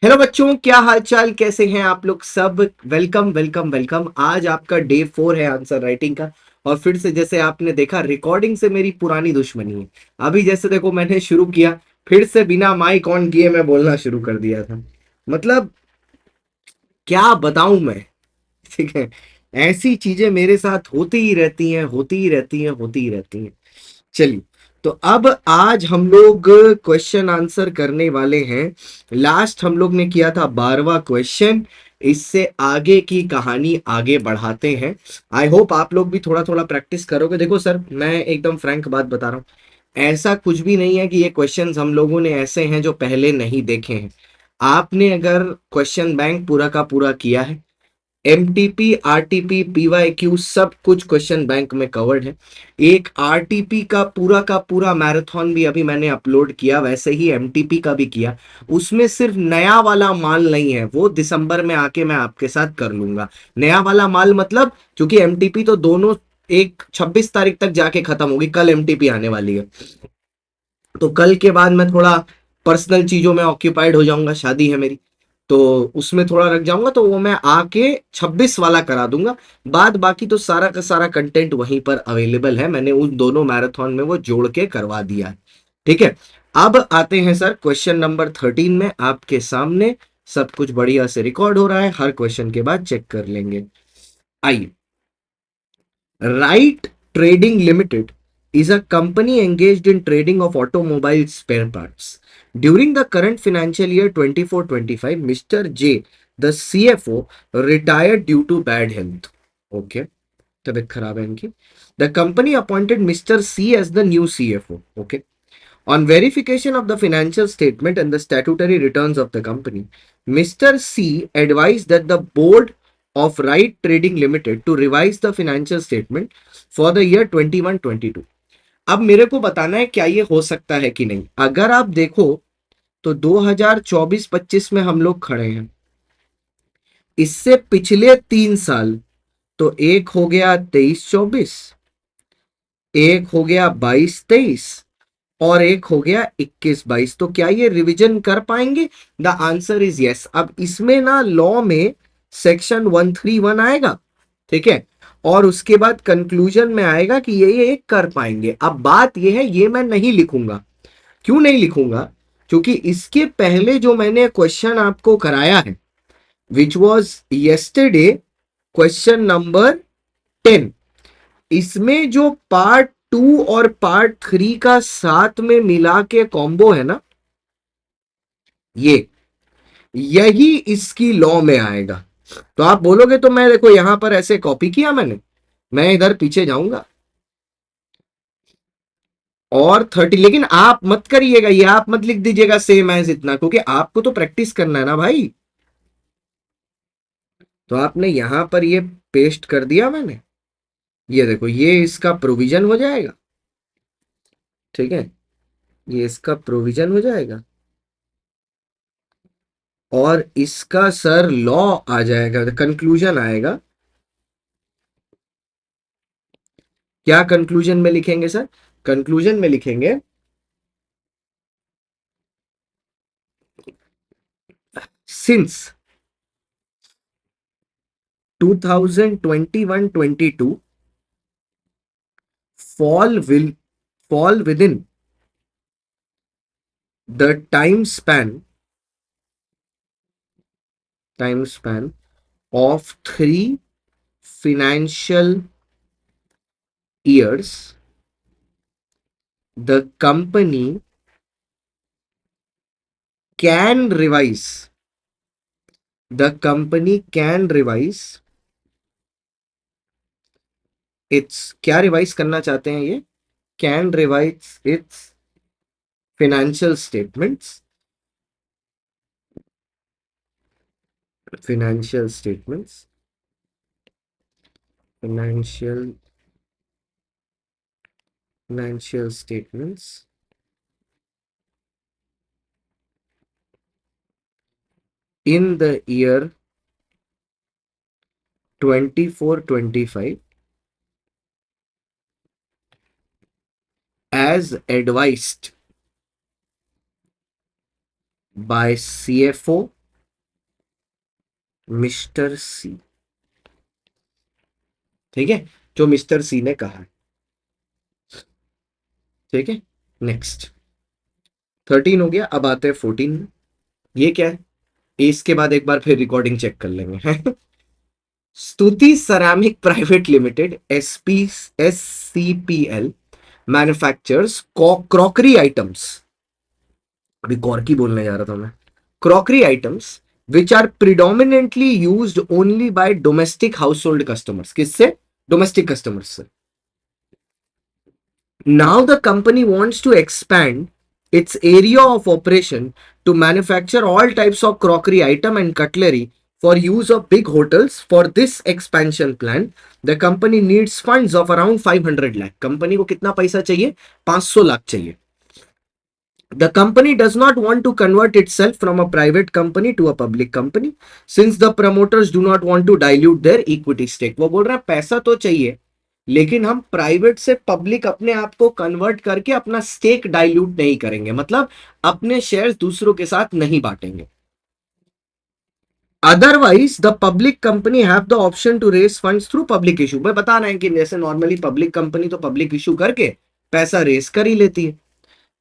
Hello बच्चों, क्या हाल चाल, कैसे हैं आप लोग सब। Welcome welcome welcome. आज आपका डे 4 है आंसर राइटिंग का। और फिर से जैसे आपने देखा, रिकॉर्डिंग से मेरी पुरानी दुश्मनी है। अभी जैसे देखो, मैंने शुरू किया, फिर से बिना माइक ऑन किए मैं बोलना शुरू कर दिया था। मतलब क्या बताऊं मैं। ठीक है। ऐसी चीजें मेरे साथ होती ही रहती हैं, होती ही रहती हैं, होती ही रहती हैं। चलिए, तो अब आज हम लोग क्वेश्चन आंसर करने वाले हैं। लास्ट हम लोग ने किया था 12वां क्वेश्चन। इससे आगे की कहानी आगे बढ़ाते हैं। आई होप आप लोग भी थोड़ा थोड़ा प्रैक्टिस करोगे। देखो सर, मैं एकदम फ्रैंक बात बता रहा हूँ, ऐसा कुछ भी नहीं है कि ये क्वेश्चंस हम लोगों ने ऐसे हैं जो पहले नहीं देखे हैं। आपने अगर क्वेश्चन बैंक पूरा का पूरा किया है, एमटीपी, आरटीपी, पीवाईक्यू सब कुछ क्वेश्चन बैंक में कवर्ड है। एक आरटीपी का पूरा मैराथन भी अभी मैंने अपलोड किया, वैसे ही एमटीपी का भी किया। उसमें सिर्फ नया वाला माल नहीं है, वो दिसंबर में आके मैं आपके साथ कर लूंगा। नया वाला माल मतलब, क्योंकि एमटीपी तो दोनों एक 26 तारीख तक जाके खत्म होगी, कल एमटीपी आने वाली है। तो कल के बाद मैं थोड़ा पर्सनल चीजों में ऑक्यूपाइड हो जाऊंगा, शादी है मेरी, तो उसमें थोड़ा रख जाऊंगा, तो वो मैं आके 26 वाला करा दूंगा। बाद बाकी तो सारा का सारा कंटेंट वहीं पर अवेलेबल है, मैंने उन दोनों मैराथन में वो जोड़ के करवा दिया है। ठीक है। अब आते हैं सर क्वेश्चन नंबर 13 में, आपके सामने सब कुछ बढ़िया से रिकॉर्ड हो रहा है, हर क्वेश्चन के बाद चेक कर लेंगे। आइए। Right Trading Limited is a company engaged in trading of automobile spare parts. During the current financial year 24-25, Mr. J, the CFO, retired due to bad health. Okay. तबीयत खराब है इनकी. The company appointed Mr. C as the new CFO. Okay. On verification of the financial statement and the statutory returns of the company, Mr. C advised that the board of Right Trading Limited to revise the financial statement for the year 21-22. अब मेरे को बताना है क्या ये हो सकता है कि नहीं। अगर आप देखो तो 2024-25 में हम लोग खड़े हैं। इससे पिछले 3 साल, तो एक हो गया 23-24, एक हो गया 22-23, और एक हो गया 21-22। तो क्या ये रिवीजन कर पाएंगे? The answer is yes. अब इसमें ना लॉ में सेक्शन 131 आएगा। ठीक है। और उसके बाद कंक्लूजन में आएगा कि ये कर पाएंगे। अब बात ये है, ये मैं नहीं लिखूंगा। क्यों नहीं लिखूंगा? क्योंकि इसके पहले जो मैंने क्वेश्चन आपको कराया है, which was yesterday, question number 10, इसमें जो पार्ट 2 और पार्ट 3 का साथ में मिला के कॉम्बो है ना, ये यही इसकी लॉ में आएगा। तो आप बोलोगे तो मैं देखो यहां पर ऐसे कॉपी किया मैंने, मैं इधर पीछे जाऊंगा और 30, लेकिन आप मत करिएगा, ये आप मत लिख दीजिएगा सेम एज इतना, क्योंकि आपको तो प्रैक्टिस करना है ना भाई। तो आपने यहां पर ये पेस्ट कर दिया मैंने, ये देखो, ये इसका प्रोविजन हो जाएगा। ठीक है। ये इसका प्रोविजन हो जाएगा और इसका सर लॉ आ जाएगा, कंक्लूजन आएगा। क्या कंक्लूजन में लिखेंगे सर? कंक्लूजन में लिखेंगे, since 2021-22 fall within the time span of 3 financial years, the company can revise its, क्या रिवाइज करना चाहते हैं ये, can revise it's financial statements financial statements financial financial statements in the year 24-25 as advised by CFO mister C, ठीक है, जो mister सी ने कहा है, ठीक है। नेक्स्ट 13 हो गया, अब आते हैं 14 में। ये क्या है, इसके बाद एक बार फिर रिकॉर्डिंग चेक कर लेंगे। Stuti ceramic private limited, SCPL manufactures crockery items, अभी कॉर्की बोलने जा रहा था मैं, crockery items which are predominantly used only by domestic household customers, किससे, डोमेस्टिक कस्टमर्स से। Now the company wants to expand its area of operation to manufacture all types of crockery item and cutlery for use of big hotels. For this expansion plan, the company needs funds of around 500 lakh. Company को कितना पैसा चाहिए, 500 लाख चाहिए। The company does not want to convert itself from a private company to a public company since the promoters do not want to dilute their equity stake. वो बोल रहा है पैसा तो चाहिए, लेकिन हम प्राइवेट से पब्लिक अपने आप को कन्वर्ट करके अपना स्टेक डाइल्यूट नहीं करेंगे, मतलब अपने शेयर्स दूसरों के साथ नहीं बांटेंगे। Otherwise the public company have the option to raise funds through public issue. मैं बता रहे हैं कि जैसे नॉर्मली पब्लिक कंपनी तो पब्लिक इशू करके पैसा रेज कर ही लेती है।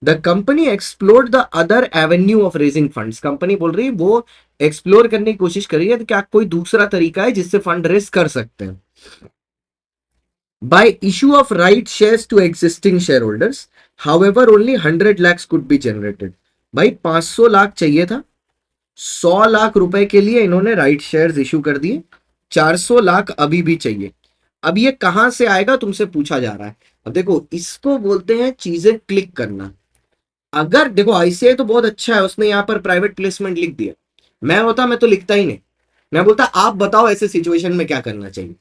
The company explore the other avenue of raising funds, company बोल रही है वो एक्सप्लोर करने की कोशिश करी है, तो क्या कोई दूसरा तरीका है जिससे फंड रेज कर सकते हैं। By issue of right shares to existing shareholders, however, only 100 lakhs could be generated. भाई 500 लाख चाहिए था, 100 लाख रुपए के लिए इन्होंने राइट शेयर्स इशू कर दिए, 400 लाख अभी भी चाहिए। अब ये कहां से आएगा तुमसे पूछा जा रहा है। अब देखो इसको बोलते हैं चीजें क्लिक करना। अगर देखो आईसीआई तो बहुत अच्छा है, उसने यहां पर प्राइवेट प्लेसमेंट लिख दिया, मैं होता मैं तो लिखता ही नहीं, मैं बोलता आप बताओ ऐसे सिचुएशन में क्या करना चाहिए।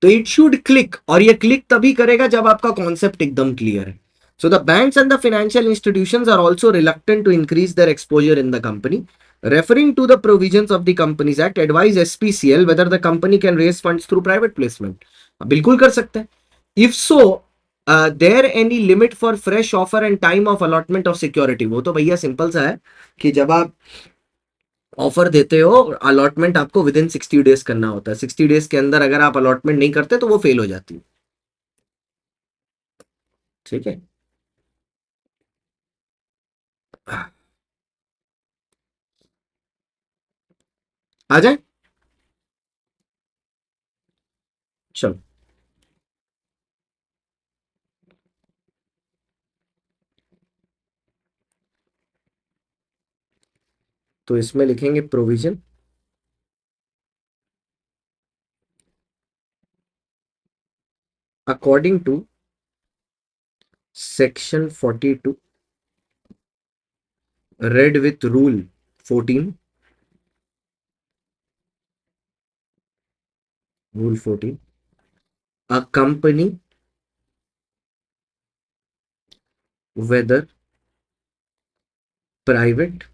तो इट शुड क्लिक, और ये क्लिक तभी करेगा जब आपका कॉन्सेप्ट एकदम क्लियर है। So the banks and the financial institutions are also reluctant to increase their exposure in the company. Referring to the provisions of the Companies Act, advise SPCL whether the company can raise funds through private placement. बिल्कुल कर सकते हैं। If so, there any limit for fresh offer and time of allotment of security? वो तो भैया simple सा है कि जब आप ऑफर देते हो, अलॉटमेंट आपको विद इन 60 डेज करना होता है, 60 डेज के अंदर अगर आप अलॉटमेंट नहीं करते तो वो फेल हो जाती है, ठीक है। आ जाए, चलो। तो इसमें लिखेंगे provision according to section 42 read with rule 14, rule 14, a company whether private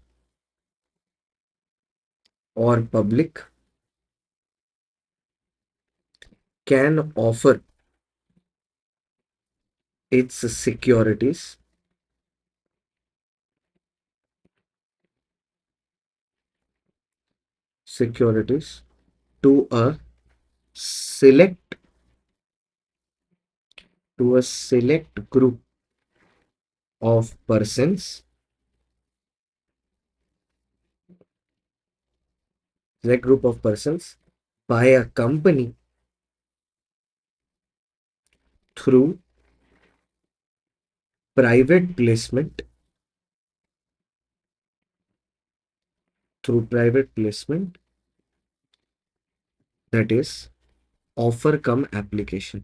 और public can offer its securities to a select to a select group of persons, select group of persons by a company through private placement, through private placement, that is offer cum application,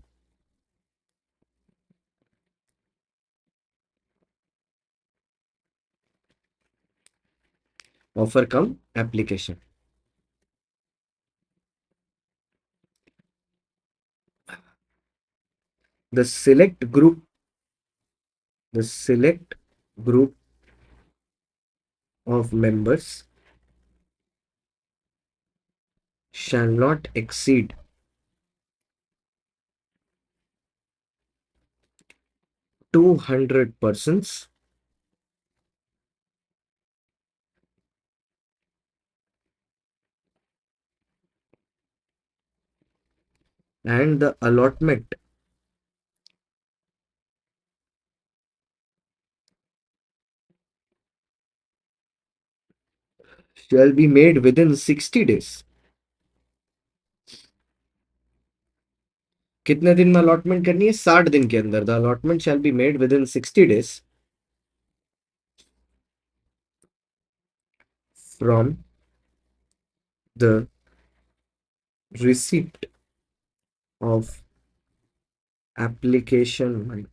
offer cum application. The select group, the select group of members shall not exceed 200 persons and the allotment shall be made within 60 days. कितने दिन में allotment करनी है? 60 दिन के अंदर. The allotment shall be made with in 60 days from the receipt of application.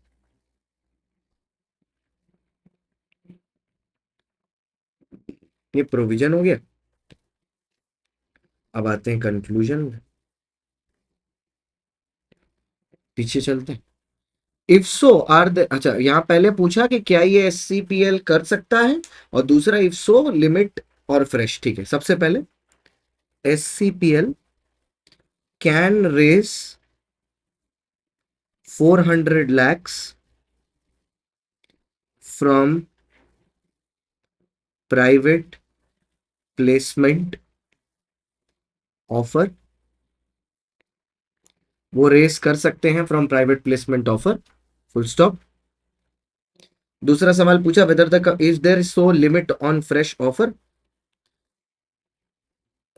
ये provision हो गया. अब आते हैं कंक्लूजन में. पीछे चलते हैं. इफ सो आर द, अच्छा यहाँ पहले पूछा कि क्या ये एससीपीएल कर सकता है, और दूसरा इफ सो लिमिट और फ्रेश. ठीक है, सबसे पहले SCPL can raise 400 lakhs from private placement offer. वो रेस कर सकते हैं from private placement offer, full stop. दूसरा सवाल पूछा whether the is there so limit on fresh offer.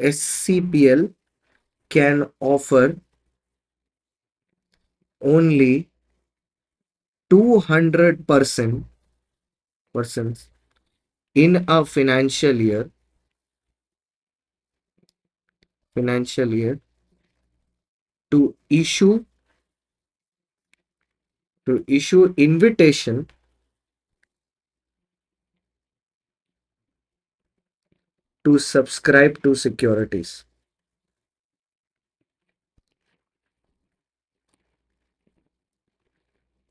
SCPL can offer only 200% in a financial year to issue invitation to subscribe to securities.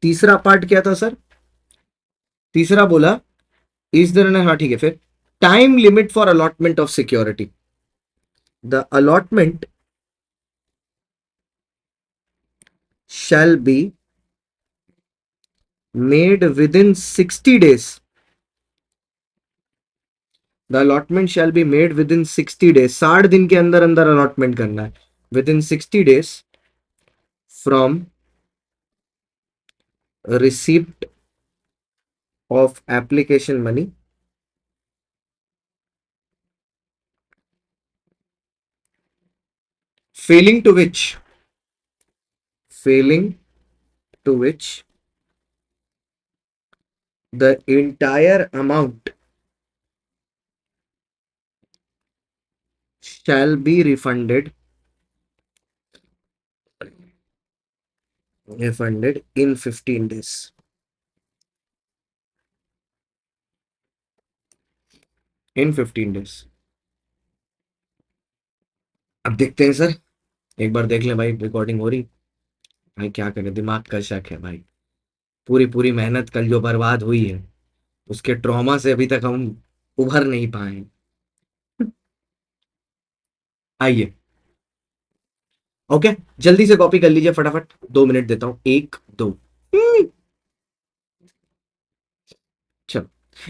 तीसरा part क्या था sir? तीसरा बोला इस तरह ने, हाँ ठीक है. फिर time limit for allotment of security. The allotment shall be made within 60 days. The allotment shall be made within 60 days. 60 दिन के अंदर अंदर अलॉटमेंट करना है. Within 60 days from receipt of application money, failing to which the entire amount shall be refunded in 15 days. In 15 days. अब देखते हैं sir, एक बार देख लें भाई रिकॉर्डिंग हो रही. भाई क्या करें, दिमाग का शक है भाई. पूरी पूरी मेहनत कल जो बर्बाद हुई है, उसके ट्रॉमा से अभी तक हम उभर नहीं पाए हैं. आइए, ओके, जल्दी से कॉपी कर लीजिए फटाफट. 2 मिनट देता हूं, 1 2. चलो,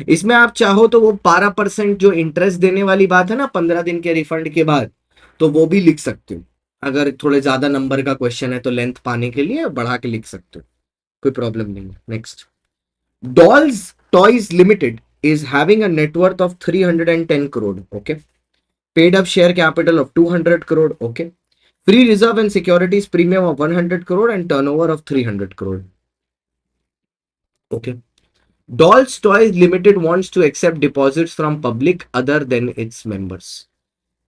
इसमें आप चाहो तो वो 12% जो इंटरेस्ट देने वाली बात है ना 15 दिन के रिफंड के बाद, तो वो भी लिख सकते हो. अगर थोड़े ज्यादा नंबर का क्वेश्चन है तो लेंथ पाने के लिए बढ़ा के लिख सकते हो, कोई प्रॉब्लम नहीं है. Next. Dolls toys limited is having a net worth of 310 crore. Okay. Paid up share capital of 200 crore. Okay. Free reserve and securities premium of 100 crore and turnover of 300 crore. Okay. Dolls Toys Limited wants to accept deposits from public other than its members.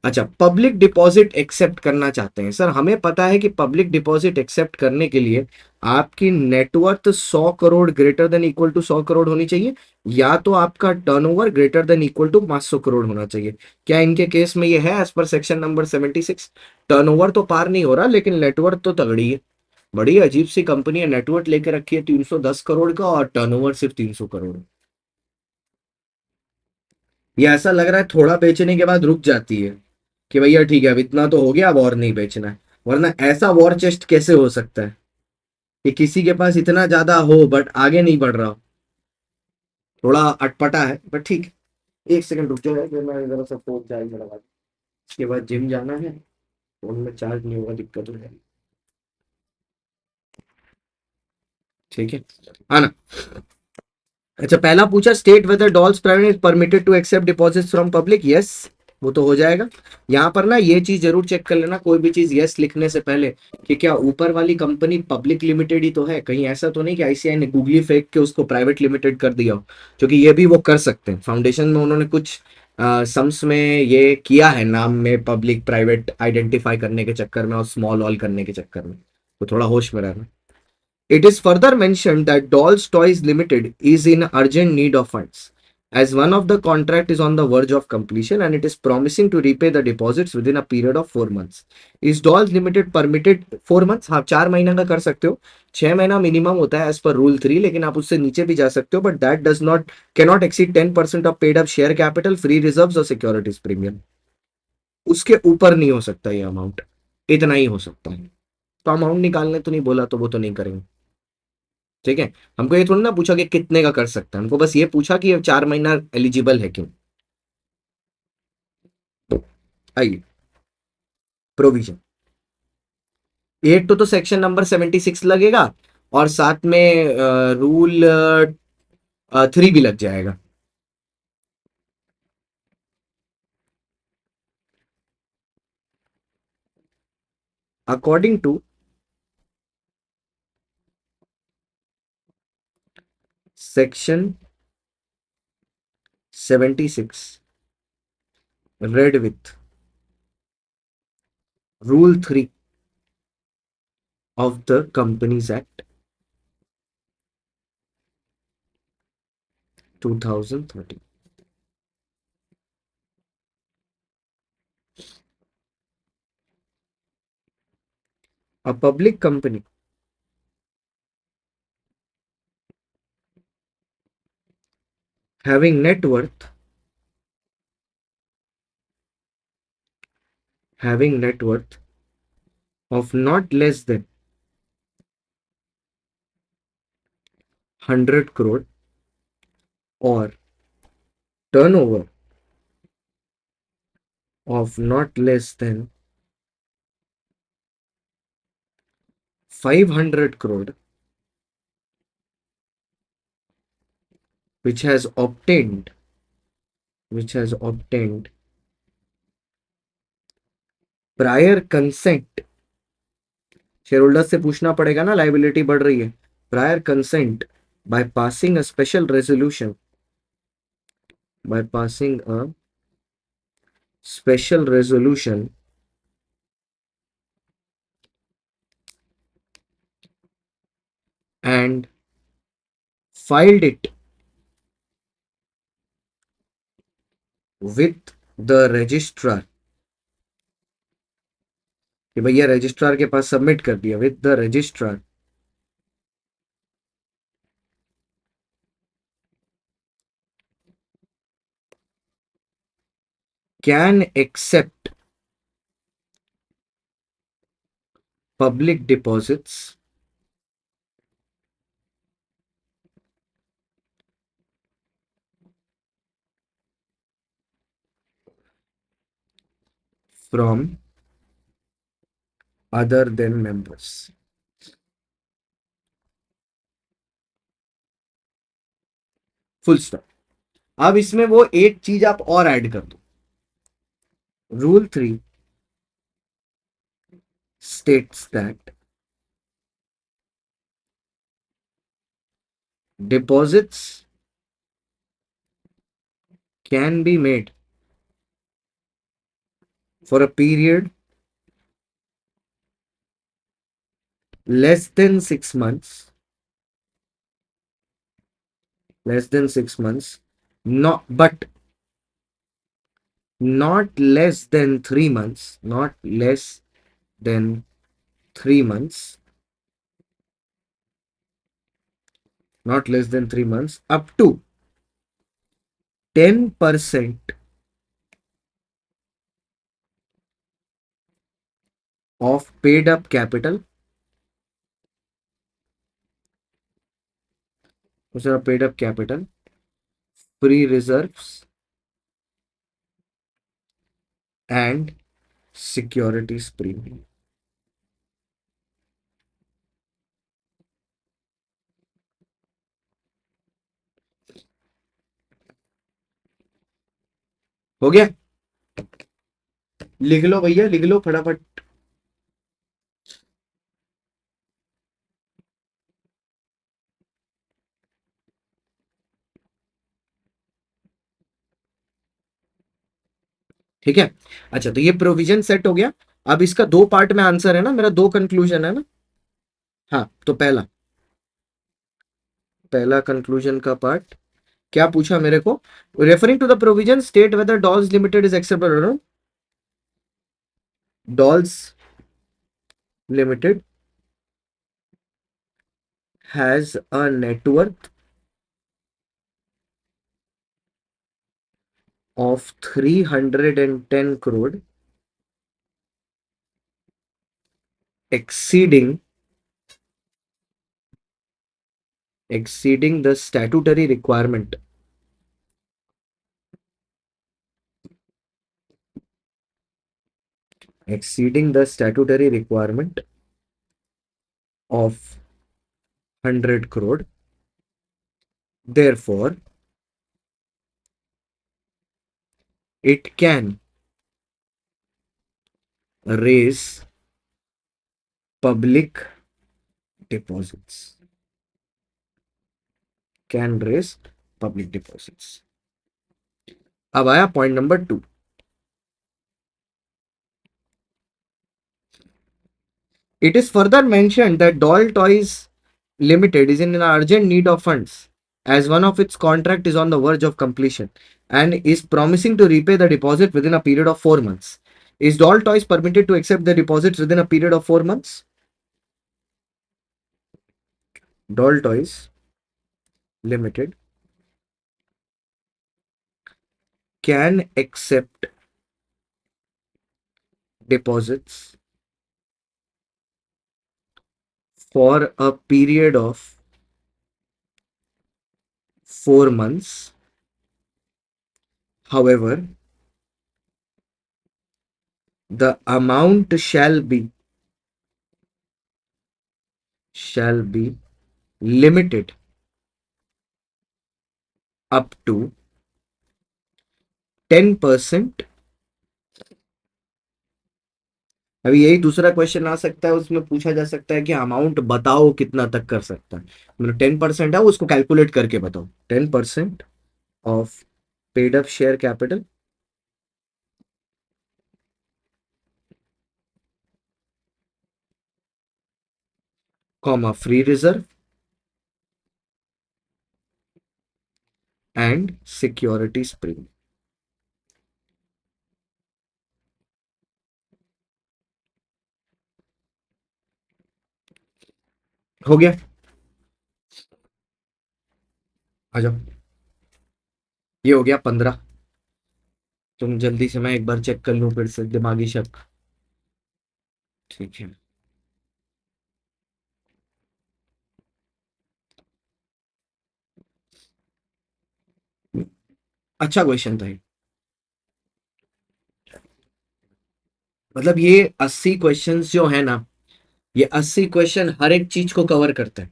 अच्छा, public deposit accept करना चाहते हैं. Sir हमें पता है कि public deposit accept करने के लिए आपकी net worth 100 crore greater than equal to 100 crore होनी चाहिए, या तो आपका turnover greater than equal to 500 crore होना चाहिए. क्या इनके केस में ये है as per section number 76? Turnover तो पार नहीं हो रहा, लेकिन नेटवर्थ तो तगड़ी है. बड़ी अजीब सी कंपनी है, नेटवर्थ लेके रखी है 310 करोड़ का और टर्नओवर सिर्फ 300 करोड़. ये ऐसा लग रहा है थोड़ा बेचने के बाद रुक जाती है कि भैया ठीक है अब इतना तो हो गया, अब और नहीं बेचना है. वरना ऐसा वॉर चेस्ट कैसे हो सकता है कि किसी के पास इतना ज्यादा हो बट आगे नहीं बढ़ रहा हो. थोड़ा अटपटा है बट ठीक है. 1 सेकंड रुक जाओ फिर मैं जरा सा फोन चार्ज में लगा दूं. उसके बाद जिम जाना है, फोन में चार्ज नहीं होगा, दिक्कत हो जाएगी. ठीक है आना। अच्छा, पहला पूछा state whether Dolls private permitted to accept deposits from public. Yes, वो तो हो जाएगा। यहाँ पर ना ये चीज जरूर चेक कर लेना कोई भी चीज यस लिखने से पहले, कि क्या ऊपर वाली कंपनी पब्लिक लिमिटेड ही तो है, कहीं ऐसा तो नहीं कि आईसीआई ने गूगली फेंक के उसको प्राइवेट लिमिटेड कर दिया हो। क्योंकि ये भी वो कर सकते हैं, फाउंडेशन में उन्होंने कुछ सम्स में ये किया है, नाम में पब्लिक प्राइवेट आइडेंटिफाई करने के चक्कर में और स्मॉल ऑल करने के चक्कर में, तो थोड़ा होश में रहना। It is further mentioned that Dolls Toys Limited is in urgent need of funds, as one of the contract is on the verge of completion and it is promising to repay the deposits within a period of 4 months. Is Dolls Limited permitted 4 months? हाँ, 4 महीना का कर सकते हो। 6 महीना minimum होता है as per rule 3, लेकिन आप उससे नीचे भी जा सकते हो, but that does not cannot exceed 10% of paid up share capital, free reserves और सिक्योरिटीज प्रीमियम। उसके ऊपर नहीं हो सकता ये अमाउंट, इतना ही हो सकता है। तो अमाउंट निकालने तो नहीं बोला, तो वो तो नहीं करेंगे। ठीक है, हमको ये थोड़ा ना पूछा कि कितने का कर सकते हैं, हमको बस ये पूछा कि ये 4 महीना एलिजिबल है क्यों। तो आइए, प्रोविजन एट तो सेक्शन नंबर 76 लगेगा, और साथ में रूल 3 भी लग जाएगा। According to section 76 read with rule 3 of the Companies Act 2013, a public company having net worth having net worth of not less than 100 crore or turnover of not less than 500 crore, which has obtained prior consent। Share holder से पूछना पड़ेगा ना, liability बढ़ रही है। Prior consent by passing a special resolution by passing a special resolution and filed it with the registrar, कि भैया registrar के पास सबमिट कर दिया, with the registrar can accept public deposits from other than members. Full stop. अब इसमें वो एक चीज आप और ऐड कर दो। Rule 3 states that deposits can be made for a period less than 6 months, not but not less than 3 months, not less than 3 months, not less than 3 months, up to 10% of paid up capital, free reserves and securities premium। हो गया? लिख लो भैया, लिख लो फटाफट। ठीक है। अच्छा, तो ये प्रोविजन सेट हो गया। अब इसका दो पार्ट में आंसर है ना, मेरा दो कंक्लूजन है ना। हाँ, तो पहला पहला कंक्लूजन का पार्ट क्या पूछा मेरे को? Referring to the provision state whether Dolls limited is acceptable. Dolls limited has a net worth of 310 crore, exceeding the statutory requirement of 100 crore. Therefore, it can raise public deposits. Can raise public deposits. अब आया point number 2। It is further mentioned that Doll Toys Limited is in an urgent need of funds, as one of its contract is on the verge of completion and is promising to repay the deposit within a period of 4 months. Is Doll Toys permitted to accept the deposits within a period of 4 months? Doll Toys Limited can accept deposits for a period of 4 months. However, the amount shall be limited up to 10%। अभी यही दूसरा question आ सकता है, उसमें पूछा जा सकता है कि अमाउंट बताओ कितना तक कर सकता है। मतलब 10% है, उसको कैलकुलेट करके बताओ। 10% of paid up share capital comma free reserve and security spring. हो गया? आ जाओ। ये हो गया 15। तुम जल्दी से, मैं एक बार चेक कर लूं फिर से, दिमागी शक। ठीक है। अच्छा क्वेश्चन था ये। मतलब ये 80 क्वेश्चंस जो है ना, ये 80 क्वेश्चन हर एक चीज को कवर करते हैं।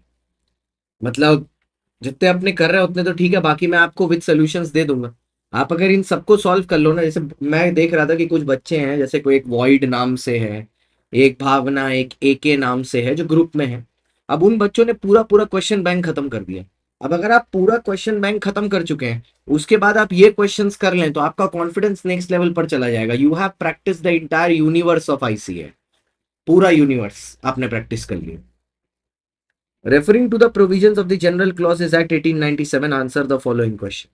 मतलब जितने अपने कर रहे हैं उतने तो ठीक है, बाकी मैं आपको विद सॉल्यूशंस दे दूंगा। आप अगर इन सबको सॉल्व कर लो ना, जैसे मैं देख रहा था कि कुछ बच्चे हैं, जैसे कोई एक वॉइड नाम से है, एक भावना, एक एके नाम से है, जो ग्रुप में है। अब उन बच्चों ने पूरा पूरा क्वेश्चन बैंक खत्म कर दिया। अब अगर आप पूरा क्वेश्चन बैंक खत्म कर चुके हैं, उसके बाद आप ये क्वेश्चंस कर लें, तो आपका कॉन्फिडेंस नेक्स्ट लेवल पर चला जाएगा। You have practice the entire universe of ICA. पूरा यूनिवर्स आपने प्रैक्टिस कर लिया। Referring to the provisions of the General Clauses Act 1897, answer the following question.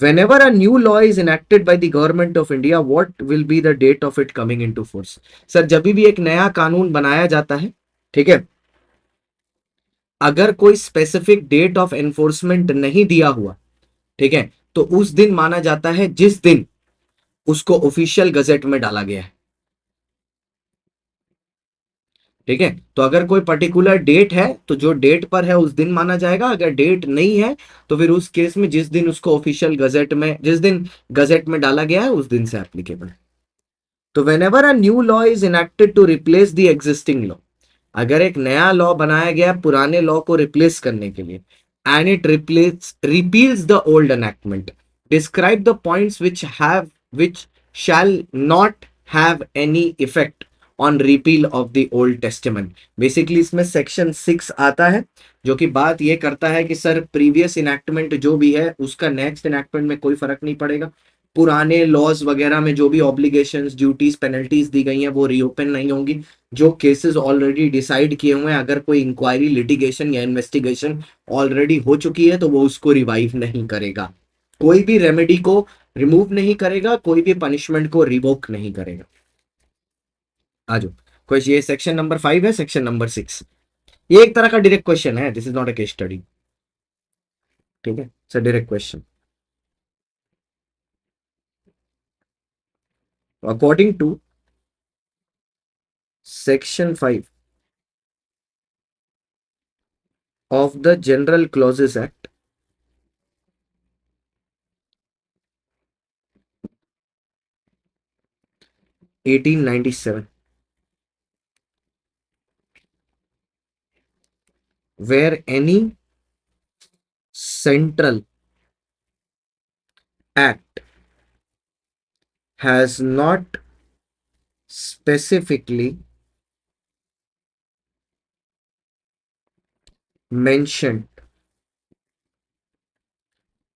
Whenever a new law is enacted by the government of India, what will be the date of it coming into force? Sir, जब भी एक नया कानून बनाया जाता है, ठीक है, अगर कोई स्पेसिफिक डेट ऑफ एनफोर्समेंट नहीं दिया हुआ, ठीक है, तो उस दिन माना जाता है जिस दिन उसको ऑफिशियल गजेट में डाला गया है। ठीक है, तो अगर कोई पर्टिकुलर डेट है तो जो डेट पर है उस दिन माना जाएगा। अगर डेट नहीं है तो फिर उस केस में जिस दिन उसको ऑफिशियल गजेट में, जिस दिन गजेट में डाला गया है, उस दिन से एप्लीकेबल है। तो whenever a new law is enacted to replace the existing law, अगर एक नया लॉ बनाया गया पुराने लॉ को रिप्लेस करने के लिए, and it replace repeals the old enactment, Describe the points which shall not have any effect on repeal of the old testament. Basically इसमें सेक्शन 6 आता है जो कि बात ये करता है कि सर प्रीवियस इनैक्टमेंट जो भी है उसका नेक्स्ट इनैक्टमेंट में कोई फर्क नहीं पड़ेगा। पुराने लॉज वगैरह में जो भी ऑब्लिगेशंस ड्यूटीज पेनल्टीज दी गई हैं वो रीओपन नहीं होंगी। जो केसेस ऑलरेडी डिसाइड किए हुए हैं, अगर कोई इंक्वायरी लिटिगेशन या इन्वेस्टिगेशन ऑलरेडी हो चुकी है तो वो उसको रिवाइव नहीं करेगा। कोई भी रेमेडी को रिमूव नहीं करेगा, कोई भी पनिशमेंट को रिवोक नहीं करेगा। आजो क्वेश्चन, ये सेक्शन नंबर 5 है। सेक्शन नंबर 6 ये एक तरह का डायरेक्ट क्वेश्चन है, this is not a case study. ठीक है, sir direct question. According to section 5 of the general clauses act 1897, where any central act has not specifically mentioned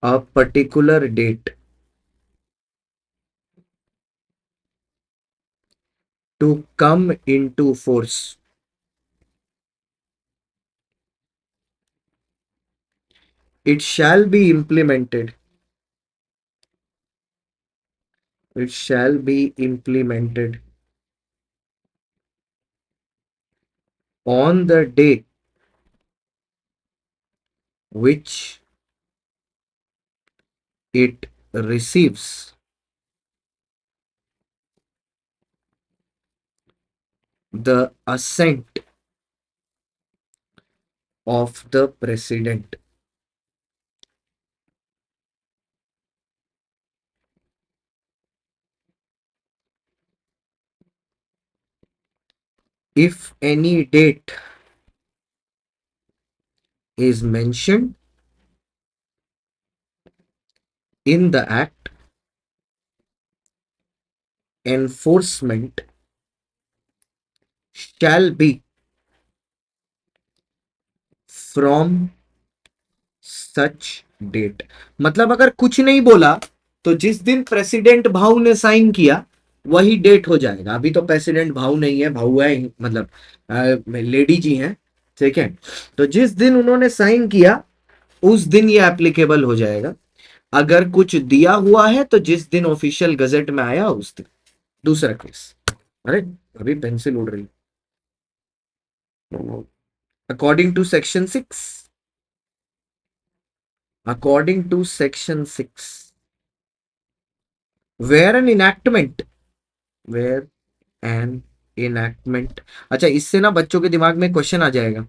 a particular date to come into force, it shall be implemented. It shall be implemented on the day which it receives the assent of the president. If any date is mentioned in the act, enforcement shall be from such date। मतलब अगर कुछ नहीं बोला तो जिस दिन president भाऊ ने साइन किया वही डेट हो जाएगा। अभी तो प्रेसिडेंट भाऊ नहीं है, भाऊ है मतलब लेडी जी हैं। ठीक है, तो जिस दिन उन्होंने साइन किया उस दिन ये एप्लीकेबल हो जाएगा। अगर कुछ दिया हुआ है तो जिस दिन ऑफिशियल गजेट में आया उस दिन। दूसरा केस, अरे अभी पेंसिल उड़ रही। According to section 6, according to section 6, where an enactment, where an enactment. अच्छा, इससे ना बच्चों के दिमाग में क्वेश्चन आ जाएगा,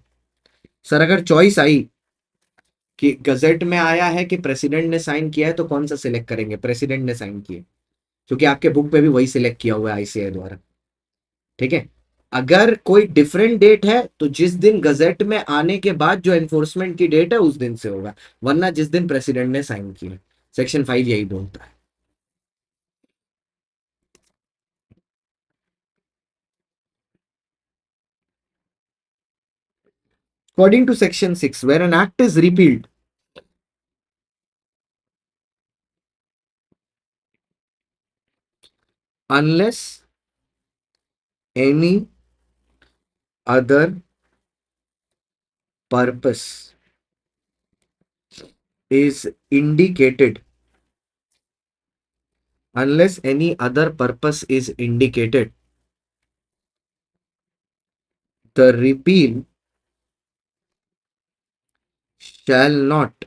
सर अगर चॉइस आई कि गजेट में आया है कि प्रेसिडेंट ने साइन किया है तो कौन सा सिलेक्ट करेंगे? प्रेसिडेंट ने साइन किया, क्योंकि आपके बुक पे भी वही सिलेक्ट किया हुआ है आईसीआई द्वारा। ठीक है, अगर कोई डिफरेंट डेट है तो जिस दिन गजेट में आने के बाद जो एनफोर्समेंट की डेट है उस दिन से होगा, वरना जिस दिन प्रेसिडेंट ने साइन किया। सेक्शन 5 यही बोलता है। According to section 6, where an act is repealed unless any other purpose is indicated, unless any other purpose is indicated, the repeal shall not,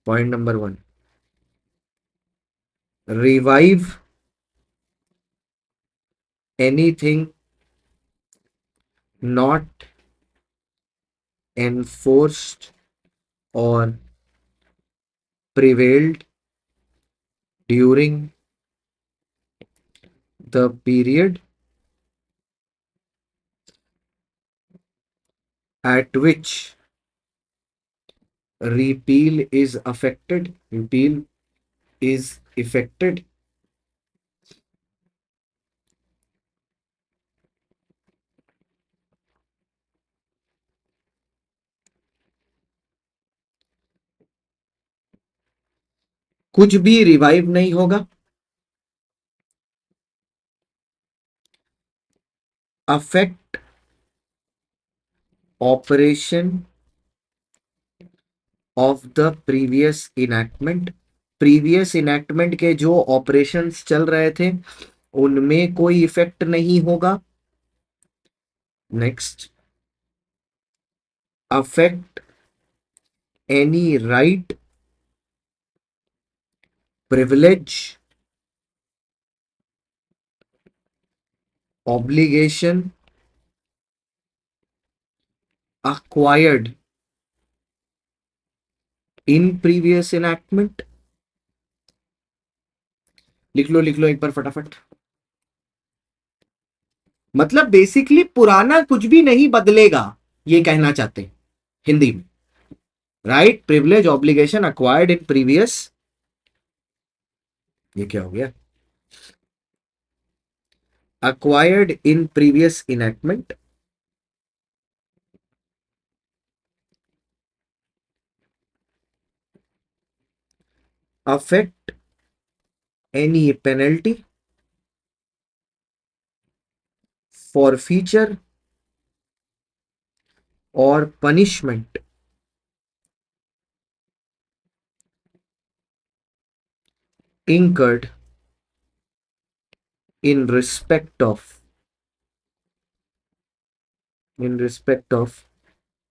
point number 1, revive anything not enforced or prevailed during the period at which repeal is affected, repeal is affected, कुछ भी revive नहीं होगा, affect operation of the previous enactment, previous enactment के जो operations चल रहे थे उनमें कोई इफेक्ट नहीं होगा। Next, affect any right, privilege, obligation acquired in previous enactment। लिख लो एक बार फटाफट। मतलब बेसिकली पुराना कुछ भी नहीं बदलेगा, ये कहना चाहते हैं हिंदी में। Right, privilege, obligation acquired in previous, ये क्या हो गया, acquired in previous enactment, affect any penalty, for feature और punishment incurred in respect of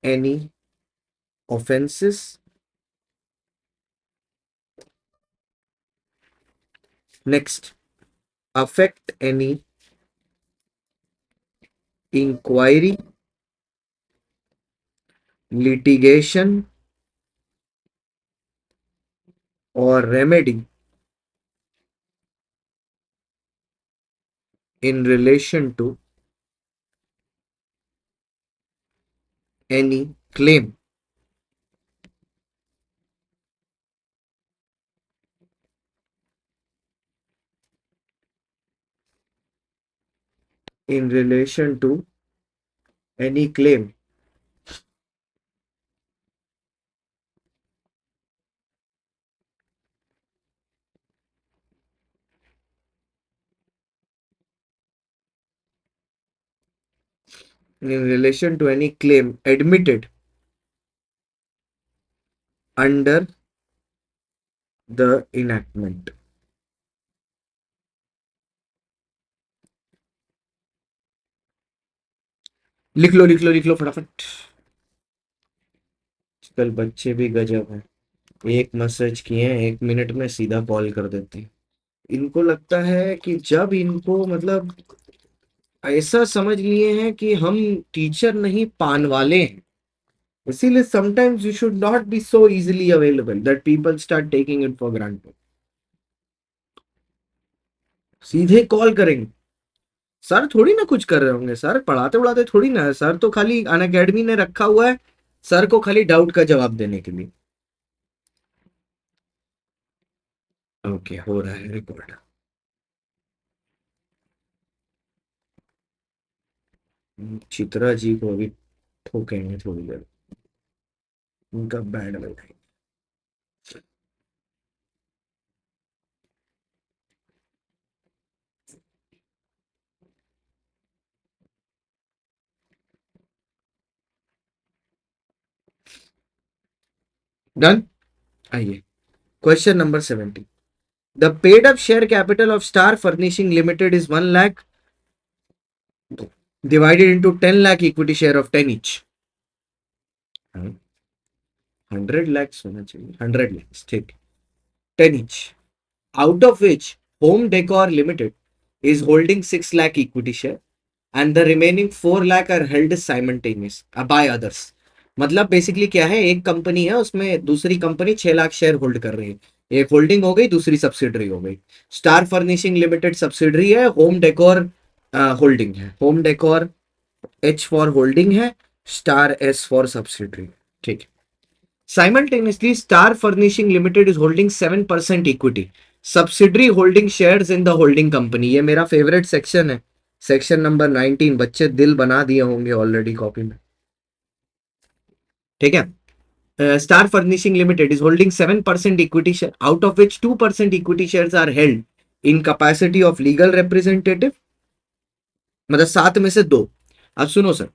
any offenses। Next, affect any inquiry, litigation or remedy in relation to any claim, in relation to any claim, in relation to any claim admitted under the enactment। लिख लो फटाफट। कल बच्चे भी गजब हैं, एक message किए हैं 1 मिनट में सीधा कॉल कर देते हैं। इनको लगता है कि जब इनको मतलब ऐसा समझ लिए हैं कि हम टीचर नहीं पान वाले हैं, इसीलिए sometimes you should not be so easily available that people start taking it for granted. सीधे कॉल करेंगे, सर थोड़ी ना कुछ कर रहे होंगे, सर पढ़ाते उड़ाते थोड़ी ना है, सर तो खाली अन अकेडमी ने रखा हुआ है सर को खाली डाउट का जवाब देने के लिए। ओके, हो रहा है रिकॉर्ड। चित्रा जी को अभी ठोकेंगे थोड़ी देर, उनका बैंड बजाएंगे। डन। आइए, question number 70। The paid up share capital of Star Furnishing Limited is 1 lakh divided into 10 lakh equity share of 10 each। 100 lakhs होना चाहिए, 100 lakhs, ठीक, 10 each, out of which Home Decor Limited is holding 6 lakh equity share and the remaining 4 lakh are held simultaneous by others। मतलब basically क्या है, एक company है उसमें दूसरी कंपनी 6 लाख शेयर होल्ड कर रही है, एक होल्डिंग हो गई, दूसरी सब्सिडरी हो गई। स्टार फर्निशिंग लिमिटेड सब्सिडरी है, होम डेकोर होल्डिंग है, home decor H for holding है, स्टार एस फॉर सब्सिडरी। ठीक है, Simultaneously, Star Furnishing Limited is holding 7% equity. Subsidiary holding shares in the holding company. ये मेरा favourite section है, section number 19। बच्चे दिल बना दिए होंगे ऑलरेडी कॉपी में, ठीक है। Star Furnishing Limited is holding 7% equity share, out of which 2% equity shares are held in capacity of legal representative, मतलब 7 में से 2। अब सुनो सर,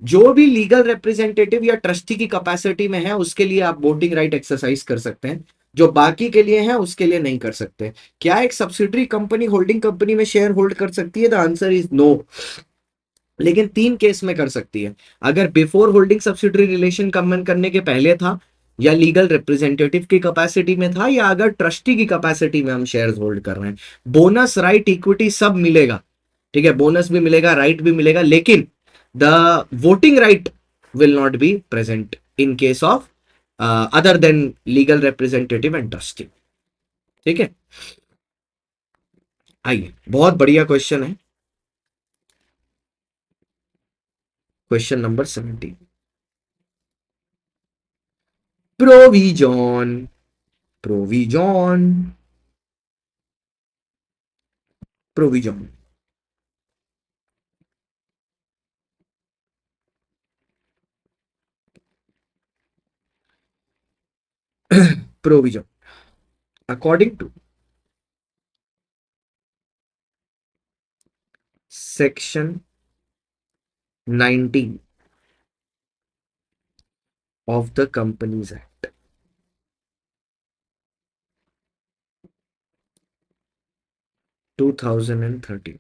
जो भी लीगल रिप्रेजेंटेटिव या ट्रस्टी की कैपेसिटी में है उसके लिए आप वोटिंग राइट एक्सरसाइज कर सकते हैं, जो बाकी के लिए है उसके लिए नहीं कर सकते। क्या एक सब्सिडरी कंपनी होल्डिंग कंपनी में शेयर होल्ड कर सकती है? The answer is no. लेकिन 3 केस में कर सकती है, अगर before holding subsidiary relation comment करने के पहले था, या लीगल रिप्रेजेंटेटिव की कैपेसिटी में था, या अगर ट्रस्टी की कैपेसिटी में हम शेयर्स होल्ड कर रहे हैं। बोनस राइट इक्विटी सब मिलेगा, ठीक है, बोनस भी मिलेगा, राइट भी मिलेगा, लेकिन the voting right will not be present in case of other than legal representative and trustee. ठीक है, आइए, बहुत बढ़िया क्वेश्चन है, question number 17। Provision, provision, provision, provision according to section 19 of the Companies Act 2013।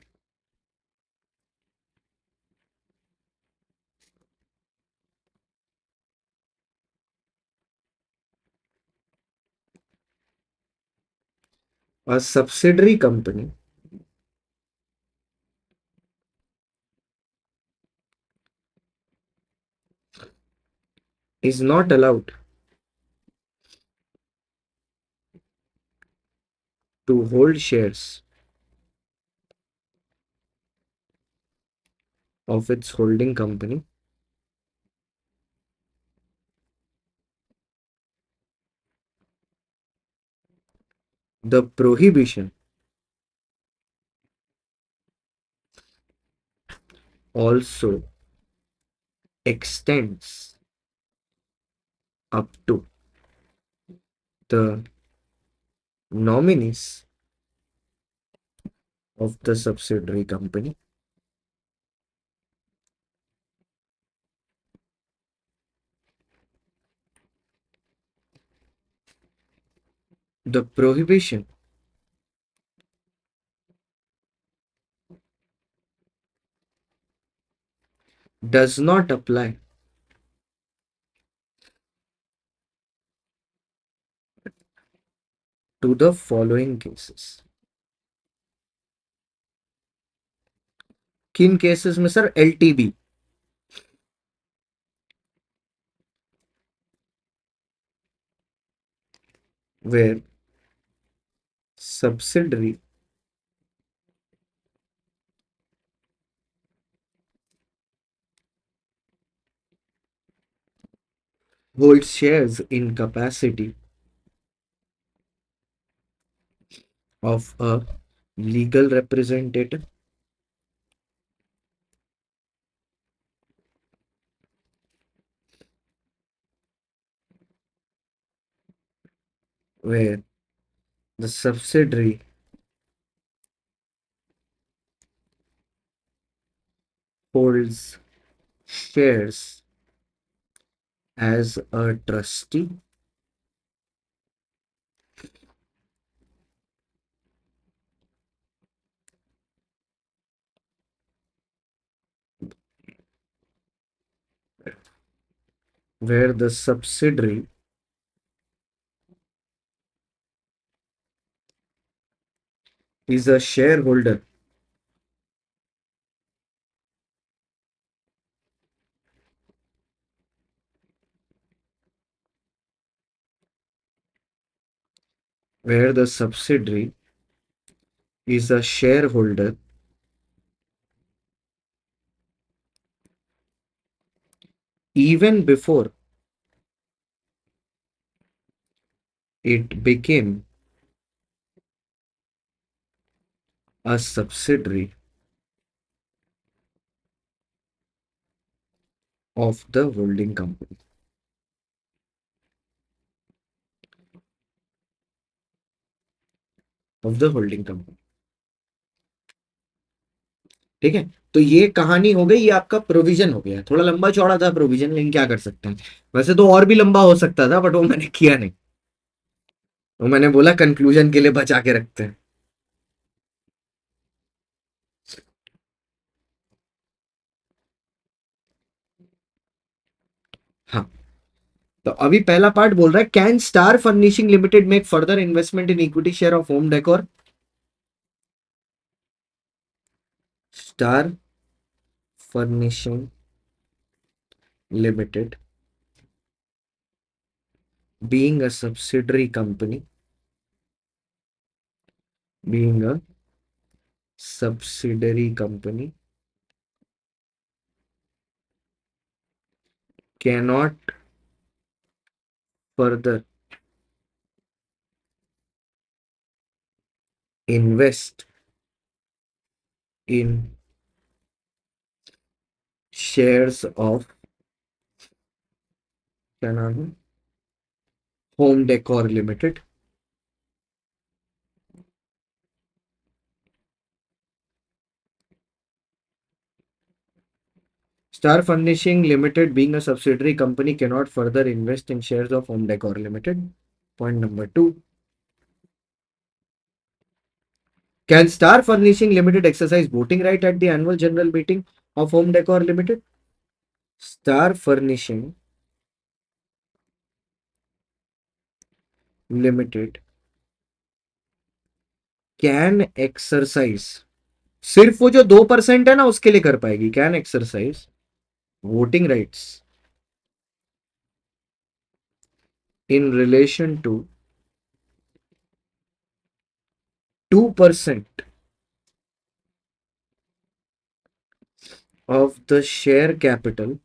A subsidiary company is not allowed to hold shares of its holding company the prohibition also extends up to the nominees of the subsidiary company the prohibition does not apply to the following cases। किन cases में sir? एलटीबी, where subsidiary holds shares in capacity of a legal representative, where the subsidiary holds shares as a trustee, where the subsidiary is a shareholder where the subsidiary is a shareholder even before It became a subsidiary of the holding company. Of the holding company. ठीक है। तो ये कहानी हो गई, ये आपका provision हो गया। थोड़ा लंबा चौड़ा था प्रोविजन, लेकिन क्या कर सकते हैं। वैसे तो और भी लंबा हो सकता था, बट वो मैंने किया नहीं। वो मैंने बोला कंक्लूजन के लिए बचा के रखते हैं। हाँ। तो अभी पहला पार्ट बोल रहा है, can star furnishing limited make further investment in equity share of home decor. Star furnishing limited being a subsidiary company, being a subsidiary company cannot further invest in shares of, क्या नाम है, home decor limited. Star Furnishing Limited, being a subsidiary company, cannot further invest in shares of Home Decor Limited. Point number two. Can Star Furnishing Limited exercise voting right at the annual general meeting of Home Decor Limited? Star Furnishing Limited can exercise, सिर्फ वो जो 2% है ना उसके लिए कर पाएगी, can exercise voting rights in relation to 2% of the share capital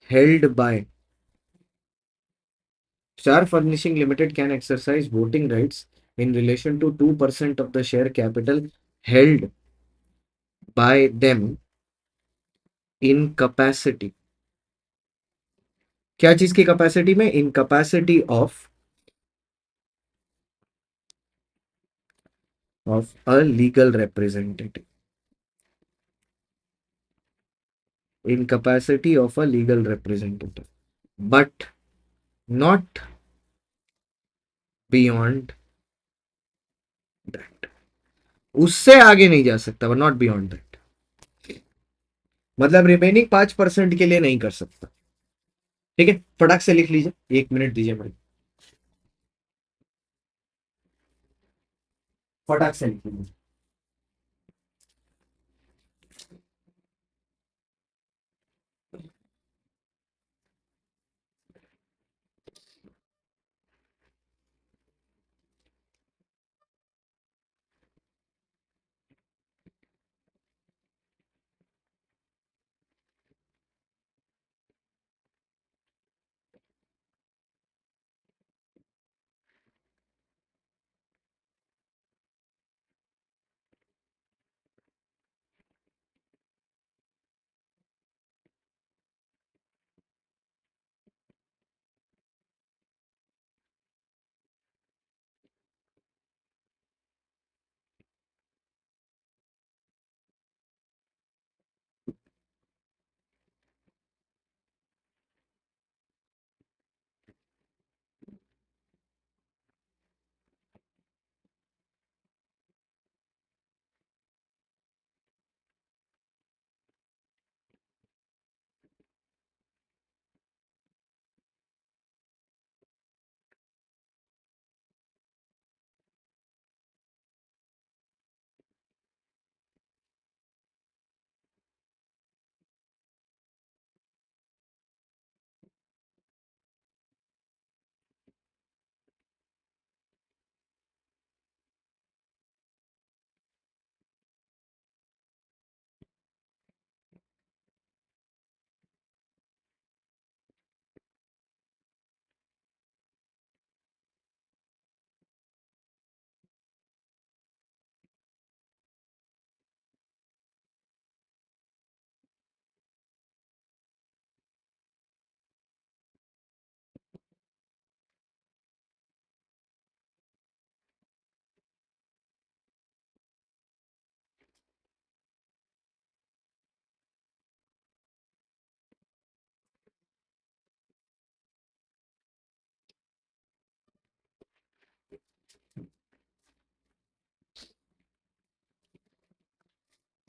held by Star Furnishing Limited can exercise voting rights in relation to 2% of the share capital held by them in capacity, क्या चीज की capacity में, in capacity of a legal representative, in capacity of a legal representative, but not beyond that. उससे आगे नहीं जा सकता, but not beyond that. मतलब रिमेनिंग 5% के लिए नहीं कर सकता। ठीक है, फटाक से लिख लीजिए, 1 मिनट दीजिए मुझे, फटाक से लिख लीजिए।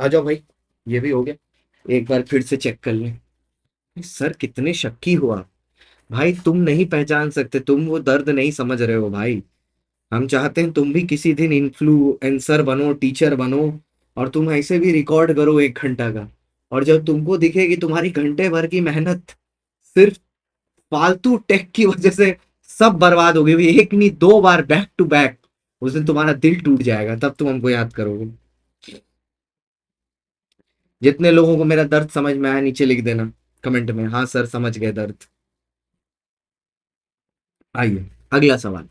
आ जाओ भाई, ये भी हो गया। एक बार फिर से चेक कर लें। सर कितने शक्की हुआ। भाई तुम नहीं पहचान सकते, तुम वो दर्द नहीं समझ रहे हो भाई। हम चाहते हैं तुम भी किसी दिन इन्फ्लुएंसर बनो, टीचर बनो, और तुम ऐसे भी रिकॉर्ड करो 1 घंटा का। और जब तुमको दिखेगी तुम्हारी घंटे भर की मेहनत सिर्फ फालतू टेक की वजह से सब बर्बाद हो गई, एक नहीं 2 बार बैक टू बैक, उस दिन तुम्हारा दिल टूट जाएगा, तब तुम हमको याद करोगे। जितने लोगों को मेरा दर्द समझ में आया नीचे लिख देना कमेंट में, हाँ सर समझ गए दर्द। आइए अगला सवाल।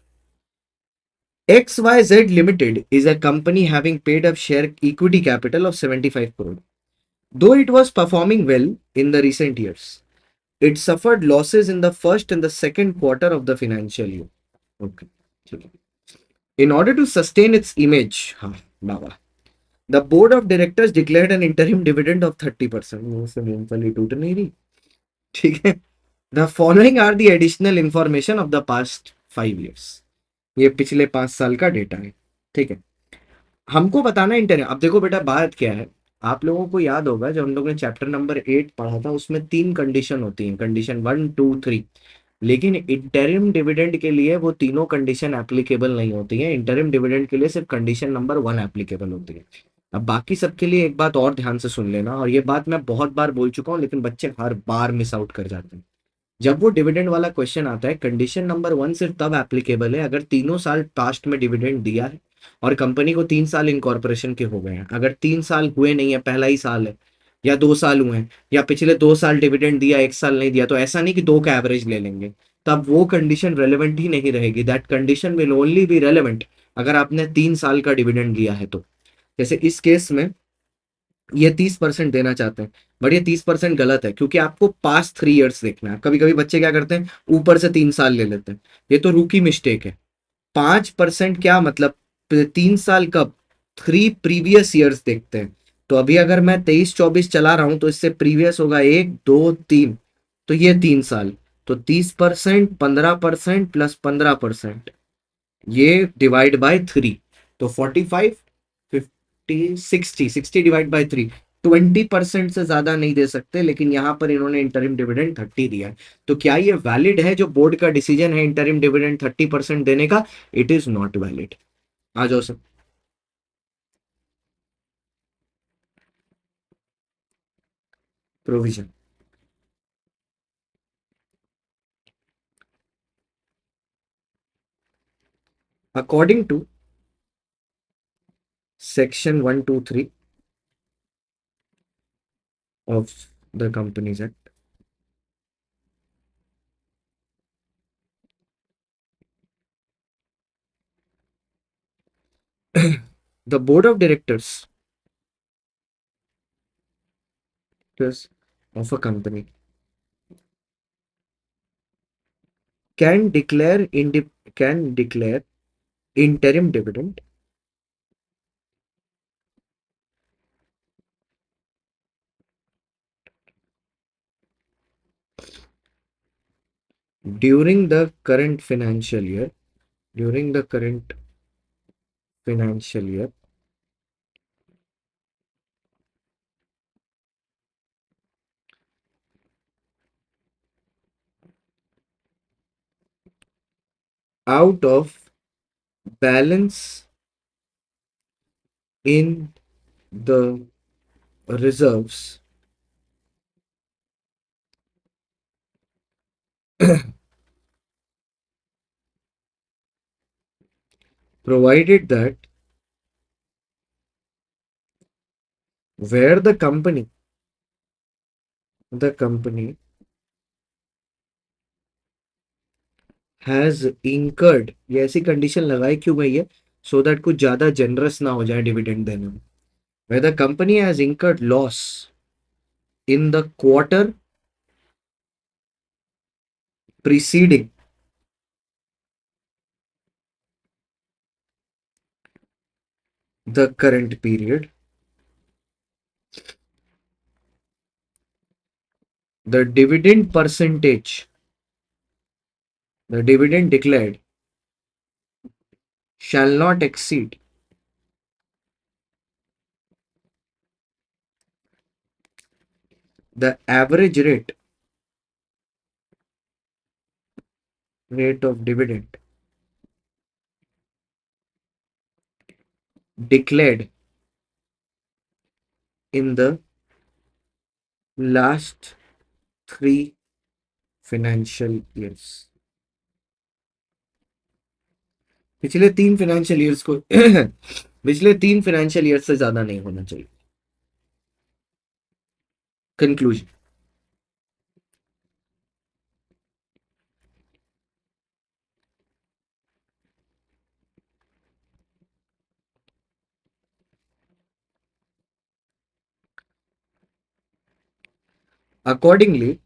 XYZ Limited is a company having paid up share equity capital of 75 crore. Though it was performing well in the recent years, it suffered losses in the first and the second quarter of the financial year. Okay. ठीक है। In order to sustain its image, हाँ बाबा, the board of directors declared an interim dividend of 30%। मुंह से मूंगफली टूट नहीं रही। ठीक है। The following are the additional information of the past 5 years। ये पिछले 5 साल का डेटा है। ठीक है। हमको बताना इंटरनेट। अब देखो बेटा बात क्या है, आप लोगों को याद होगा जब हम लोग ने चैप्टर नंबर 8 पढ़ा था, उसमें 3 कंडीशन होती हैं, कंडीशन 1 2 3। लेकिन इंटरिम डिविडेंड के लिए वो तीनों कंडीशन एप्लीकेबल नहीं होती है, इंटरिम डिविडेंड के लिए सिर्फ कंडीशन नंबर 1 एप्लीकेबल होती है। अब बाकी सबके लिए एक बात और ध्यान से सुन लेना, और ये बात मैं बहुत बार बोल चुका हूँ लेकिन बच्चे हर बार मिस आउट कर जाते हैं। जब वो डिविडेंड वाला क्वेश्चन आता है, कंडीशन नंबर 1 सिर्फ तब एप्लीकेबल है अगर तीनों साल पास्ट में डिविडेंड दिया है और कंपनी को 3 साल इनकॉर्पोरेशन के हो गए हैं। अगर 3 साल हुए नहीं है, पहला ही साल है, या 2 साल हुए हैं, या पिछले 2 साल डिविडेंड दिया 1 साल नहीं दिया, तो ऐसा नहीं कि दो का एवरेज ले लेंगे, तब वो कंडीशन रेलेवेंट ही नहीं रहेगी। That condition will only B relevant अगर आपने 3 साल का डिविडेंड लिया है तो। जैसे इस केस में ये 30% देना चाहते हैं, बट ये 30% गलत है क्योंकि आपको पास्ट 3 ईयर्स देखना है। कभी कभी बच्चे क्या करते हैं, ऊपर से 3 साल ले लेते हैं, ये तो रूकी मिस्टेक है। 5% क्या मतलब, 3 साल कब, 3 प्रीवियस ईयर्स देखते हैं। तो अभी अगर मैं 23-24 चला रहा हूं तो इससे प्रीवियस होगा 1 2 3, तो ये 3 साल। तो 30%, 15% प्लस 15%, ये डिवाइड बाय 3, तो 45, 50, 60, 60 डिवाइड बाय 3, 20% से ज्यादा नहीं दे सकते, लेकिन यहां पर इन्होंने इंटरिम डिविडेंड 30 दिया है। तो क्या ये वैलिड है जो बोर्ड का डिसीजन है इंटरिम डिविडेंड 30% देने का? It is not valid. आ जाओ sir. Provision. According to section 123 of the companies act, the board of directors of a company can declare can declare interim dividend during the current financial year, during the current financial year out of balance in the reserves provided that where the company has incurred, ये ऐसी condition लगाई क्यों गई है, so that कुछ ज्यादा generous ना हो जाए डिविडेंड देने में। where the company has incurred loss in the quarter preceding the current period, the dividend percentage, the dividend declared shall not exceed The average rate of dividend declared in the last 3 financial years. पिछले 3 financial years को पिछले 3 financial year से ज्यादा नहीं होना चाहिए. Conclusion. Accordingly,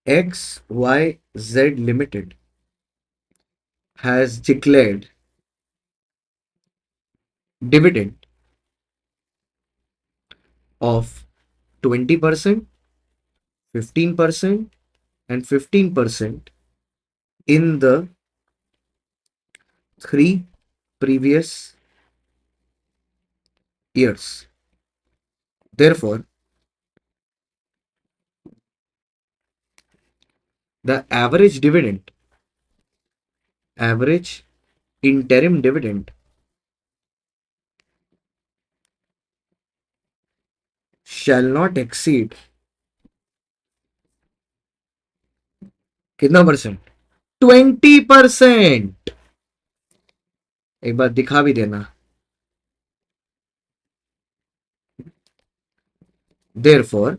XYZ Limited has declared dividend of 20%, 15%, and 15% in the 3 previous years. Therefore, the average interim dividend shall not exceed कितना percent? 20%. एक बार दिखा भी देना. Therefore,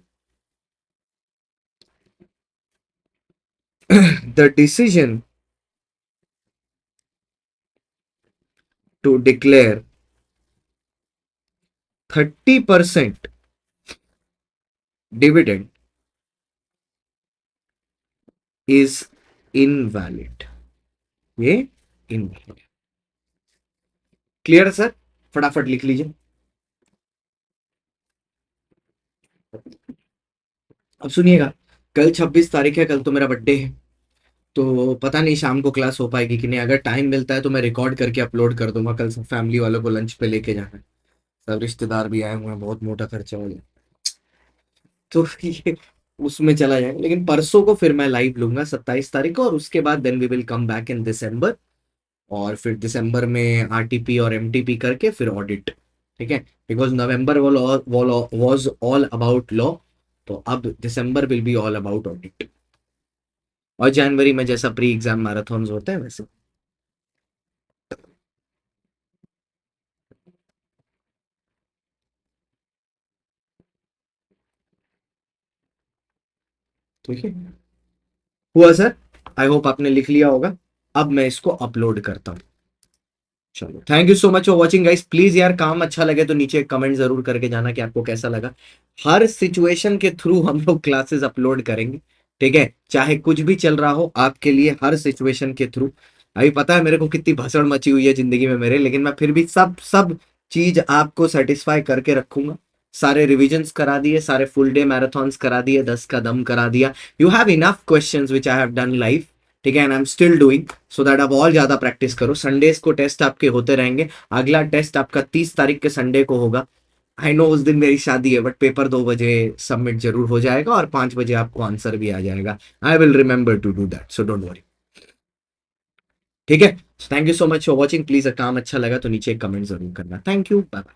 the decision to declare 30% dividend is invalid. ये invalid. क्लियर है sir? फटाफट लिख लीजिए. अब सुनिएगा, कल 26 तारीख है, कल तो मेरा बर्थडे है. तो पता नहीं शाम को क्लास हो पाएगी कि नहीं. अगर टाइम मिलता है तो मैं रिकॉर्ड करके अपलोड कर दूंगा. कल सब फैमिली वालों को लंच पे लेके जाना है. सब रिश्तेदार भी आए हुए हैं, बहुत मोटा खर्चा हो गया. तो ये उसमें चला जाएगा. लेकिन परसों को फिर मैं लाइव लूंगा 27 तारीख को, और उसके बाद then we will come back in December. और फिर दिसंबर में आरटीपी और एमटीपी करके फिर ऑडिट. ठीक है, because November was all about law. तो अब December will be all about audit. और जनवरी में जैसा प्री एग्जाम मैराथन होते हैं वैसे. ठीक है, हुआ सर? आई होप आपने लिख लिया होगा. अब मैं इसको अपलोड करता हूँ. चलो, thank you so much for watching guys. Please यार, काम अच्छा लगे तो नीचे कमेंट जरूर करके जाना कि आपको कैसा लगा. हर सिचुएशन के थ्रू हम लोग क्लासेस अपलोड करेंगे. ठीक है, चाहे कुछ भी चल रहा हो आपके लिए, हर सिचुएशन के थ्रू. अभी पता है मेरे को कितनी भसड़ मची हुई है जिंदगी में मेरे, लेकिन मैं फिर भी सब सब चीज आपको सेटिस्फाई करके रखूंगा. सारे रिविजन्स करा दिए, सारे फुल डे मैराथन्स करा दिए, 10 का दम करा दिया. You have enough questions which I have done live. ठीक है, and I am still doing, so that आप और ज्यादा प्रैक्टिस करो. संडेज को टेस्ट आपके होते रहेंगे. अगला टेस्ट आपका 30 तारीख के संडे को होगा. आई नो उस दिन मेरी शादी है, बट पेपर 2 बजे सबमिट जरूर हो जाएगा और 5 बजे आपको आंसर भी आ जाएगा. I will remember to do that, so don't worry. ठीक है, thank you so much for watching. Please, काम अच्छा लगा तो नीचे एक कमेंट जरूर करना. Thank you, bye bye.